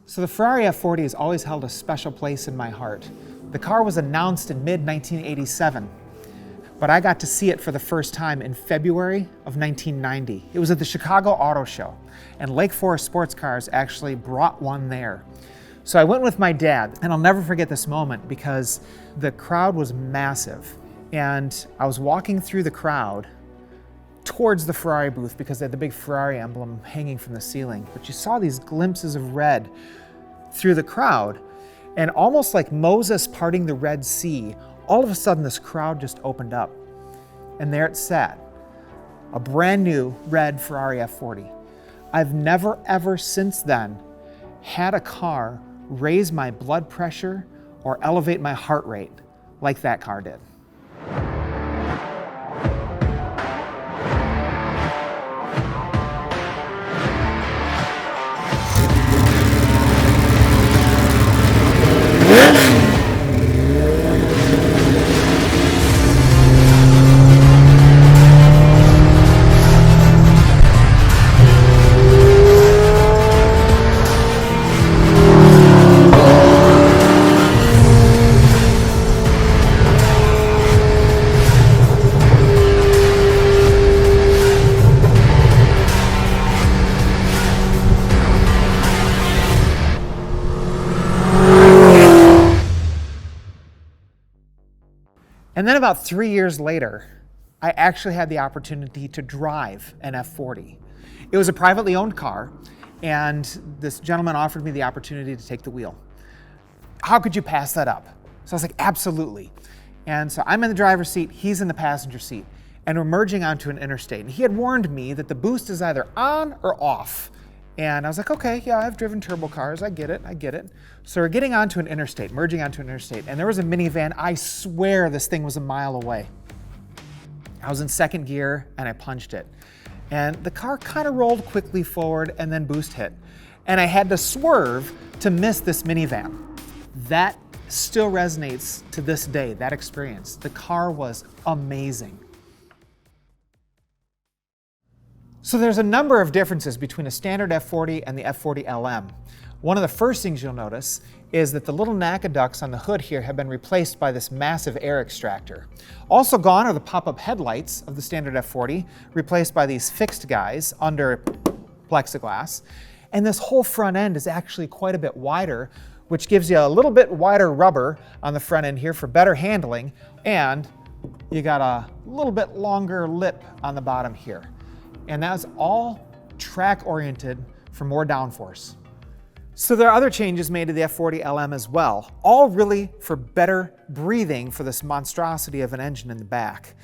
So the Ferrari F40 has always held a special place in my heart. The car was announced in mid-1987, but I got to see it for the first time in February of 1990. It was at the Chicago Auto Show, and Lake Forest Sports Cars actually brought one there. So I went with my dad, and I'll never forget this moment because the crowd was massive, and I was walking through the crowd towards the Ferrari booth because they had the big Ferrari emblem hanging from the ceiling. But you saw these glimpses of red through the crowd, and almost like Moses parting the Red Sea, all of a sudden this crowd just opened up. And there it sat, a brand new red Ferrari F40. I've never ever since then had a car raise my blood pressure or elevate my heart rate like that car did. And then about 3 years later, I actually had the opportunity to drive an F40. It was a privately owned car, and this gentleman offered me the opportunity to take the wheel. How could you pass that up? So I was like, absolutely. And so I'm in the driver's seat, he's in the passenger seat, and we're merging onto an interstate. And he had warned me that the boost is either on or off. And I was like, okay, yeah, I've driven turbo cars, I get it. So we're getting onto an interstate, merging onto an interstate, and there was a minivan. I swear this thing was a mile away. I was in second gear and I punched it. And the car kind of rolled quickly forward and then boost hit. And I had to swerve to miss this minivan. That still resonates to this day, that experience. The car was amazing. So there's a number of differences between a standard F40 and the F40 LM. One of the first things you'll notice is that the little NACA ducts on the hood here have been replaced by this massive air extractor. Also gone are the pop-up headlights of the standard F40, replaced by these fixed guys under plexiglass. And this whole front end is actually quite a bit wider, which gives you a little bit wider rubber on the front end here for better handling, and you got a little bit longer lip on the bottom here. And that's all track-oriented for more downforce. So there are other changes made to the F40 LM as well, all really for better breathing for this monstrosity of an engine in the back.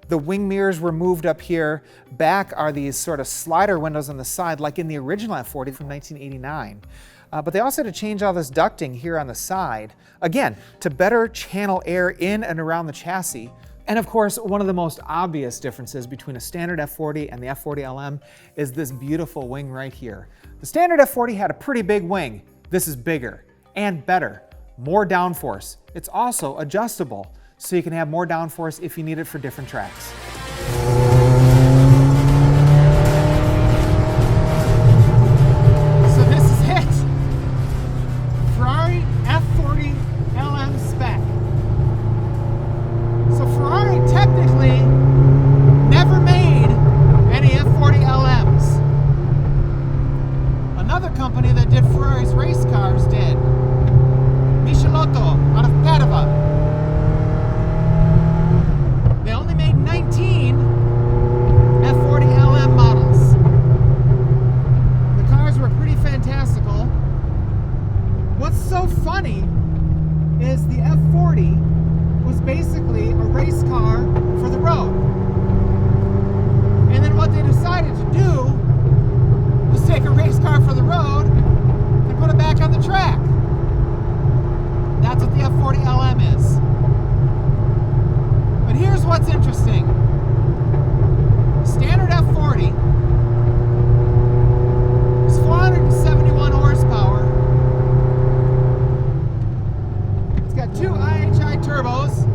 The wing mirrors were moved up here. Back are these sort of slider windows on the side, like in the original F40 from 1989. But they also had to change all this ducting here on the side, again, to better channel air in and around the chassis. And of course, one of the most obvious differences between a standard F40 and the F40 LM is this beautiful wing right here. The standard F40 had a pretty big wing. This is bigger and better, more downforce. It's also adjustable, so you can have more downforce if you need it for different tracks. So this is it. Ferrari F40 LM spec. So Ferrari technically never made any F40 LMs. Another company that did Ferrari's race cars did. Michelotto out of Padova. They only made 19 F40 LM models. The cars were pretty fantastical. What's so funny is the F40 was basically a race car for the road. And then what they decided to do was take a race car for the road and put it back on the track. That's what the F40 LM is. But here's what's interesting. Standard F40 is 471 horsepower. It's got two IHI turbos.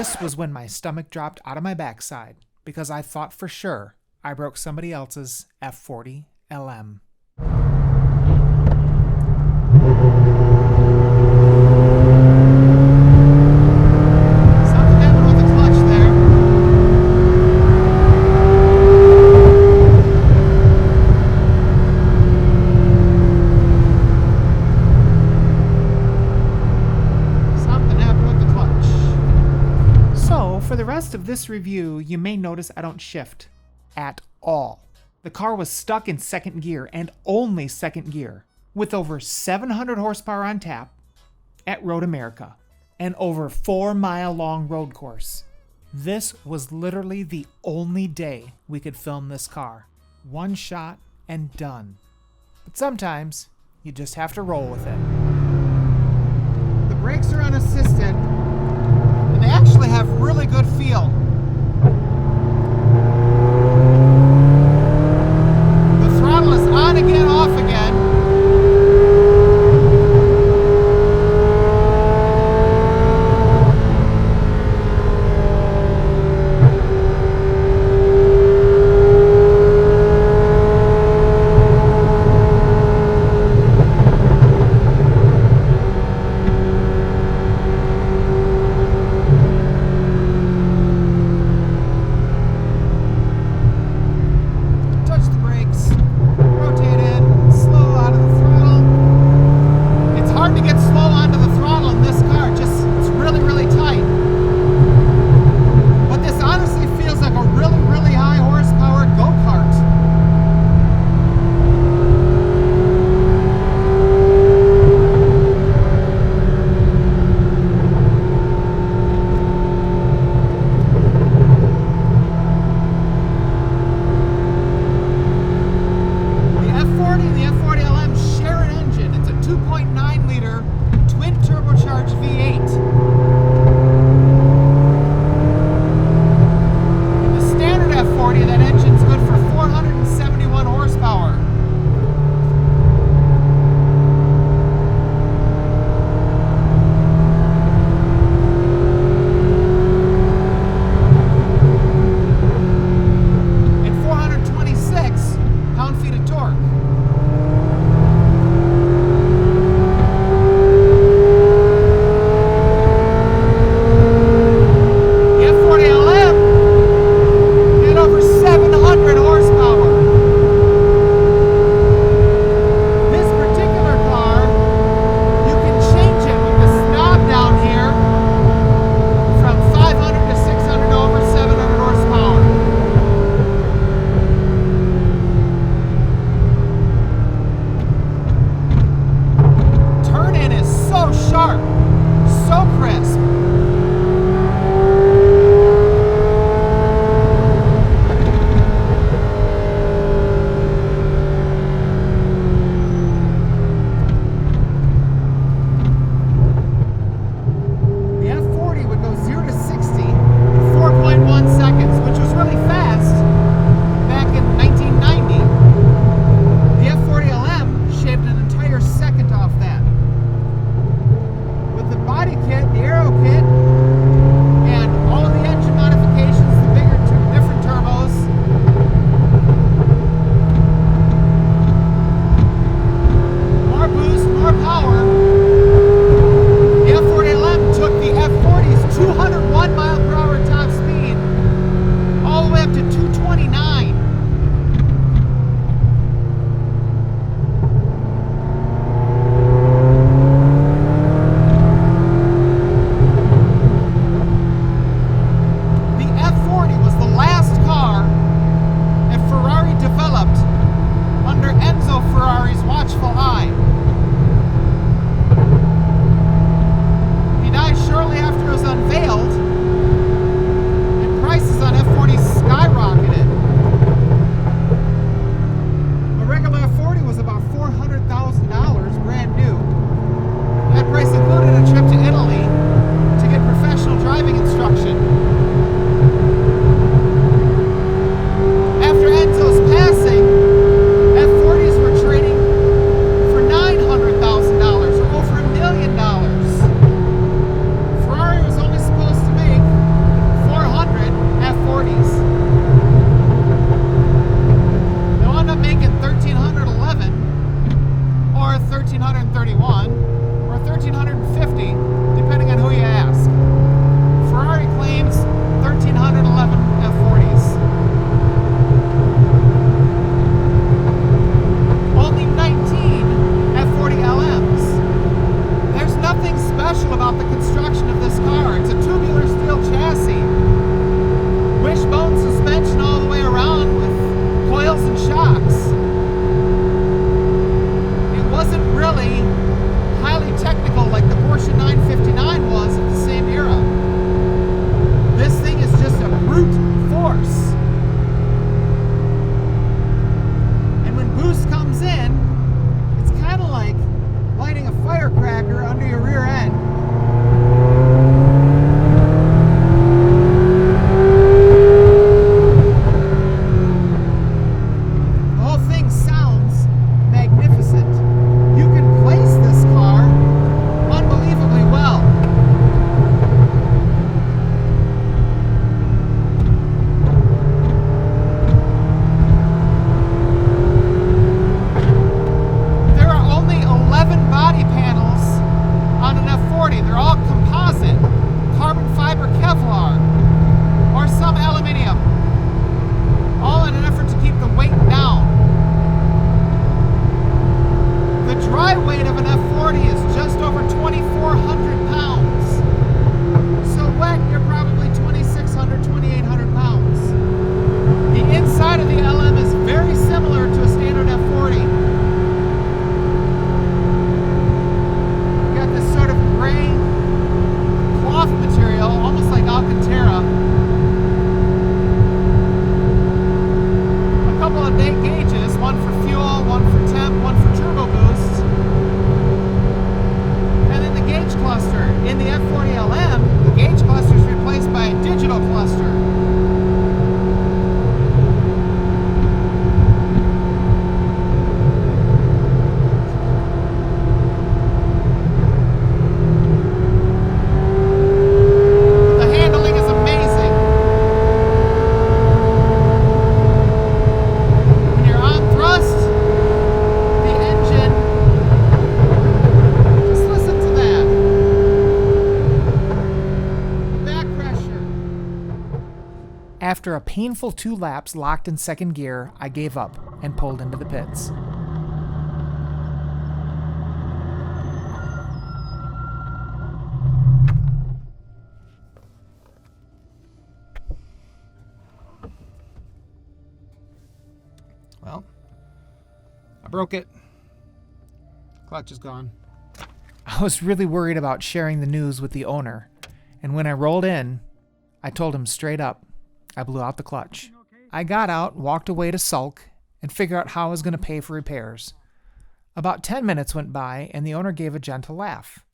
This was when my stomach dropped out of my backside because I thought for sure I broke somebody else's F40 LM. Something happened with the clutch there. For the rest of this review, you may notice I don't shift at all. The car was stuck in second gear and only second gear with over 700 horsepower on tap at Road America and over 4-mile long road course. This was literally the only day we could film this car. One shot and done. But sometimes you just have to roll with it. The brakes are unassisted. They actually have really good feel. The throttle is on again, off again. you about the construction of this car. It's a tubular steel chassis, wishbone suspension all the way around with coils and shocks. It wasn't really highly technical like the Porsche 959 was of the same era. This thing is just a brute force. And when boost comes in, it's kind of like lighting a firecracker under your rear end. The whole thing sounds magnificent. You can place this car unbelievably well. There are only 11 body panels on an F40. They're all composite, carbon fiber Kevlar, or some aluminium, all in an effort to keep the weight down. The dry weight of an F40 is just over 2,400 pounds. So wet, you're probably 2,600, 2,800 pounds. The inside of the LM is very similar to a standard F40. You got this sort of gray cloth material, almost like Alcantara. A couple of gauges, one for fuel, one for temp, one for turbo boost. And then the gauge cluster. In the F40 LM, the gauge cluster is replaced by a digital cluster. The handling is amazing. When you're on thrust, the engine, just listen to that. Back pressure. After a painful 2 laps locked in second gear, I gave up and pulled into the pits. Well, I broke it. Clutch is gone. I was really worried about sharing the news with the owner, and when I rolled in, I told him straight up, I blew out the clutch. I got out, walked away to sulk, and figure out how I was going to pay for repairs. About 10 minutes went by, and the owner gave a gentle laugh.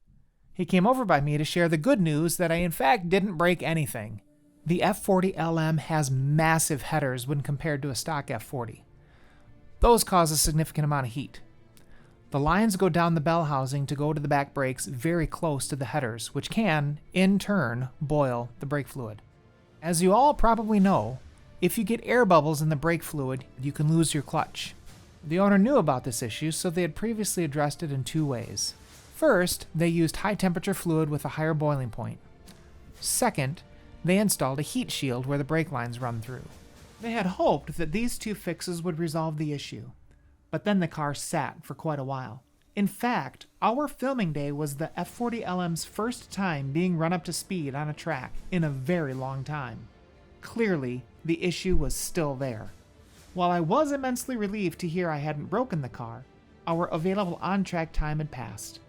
He came over by me to share the good news that I in fact didn't break anything. The F40 LM has massive headers when compared to a stock F40. Those cause a significant amount of heat. The lines go down the bell housing to go to the back brakes very close to the headers, which can, in turn, boil the brake fluid. As you all probably know, if you get air bubbles in the brake fluid, you can lose your clutch. The owner knew about this issue, so they had previously addressed it in 2 ways. First, they used high-temperature fluid with a higher boiling point. Second, they installed a heat shield where the brake lines run through. They had hoped that these 2 fixes would resolve the issue, but then the car sat for quite a while. In fact, our filming day was the F40 LM's first time being run up to speed on a track in a very long time. Clearly, the issue was still there. While I was immensely relieved to hear I hadn't broken the car, our available on-track time had passed.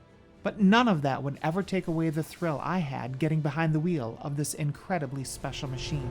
But none of that would ever take away the thrill I had getting behind the wheel of this incredibly special machine.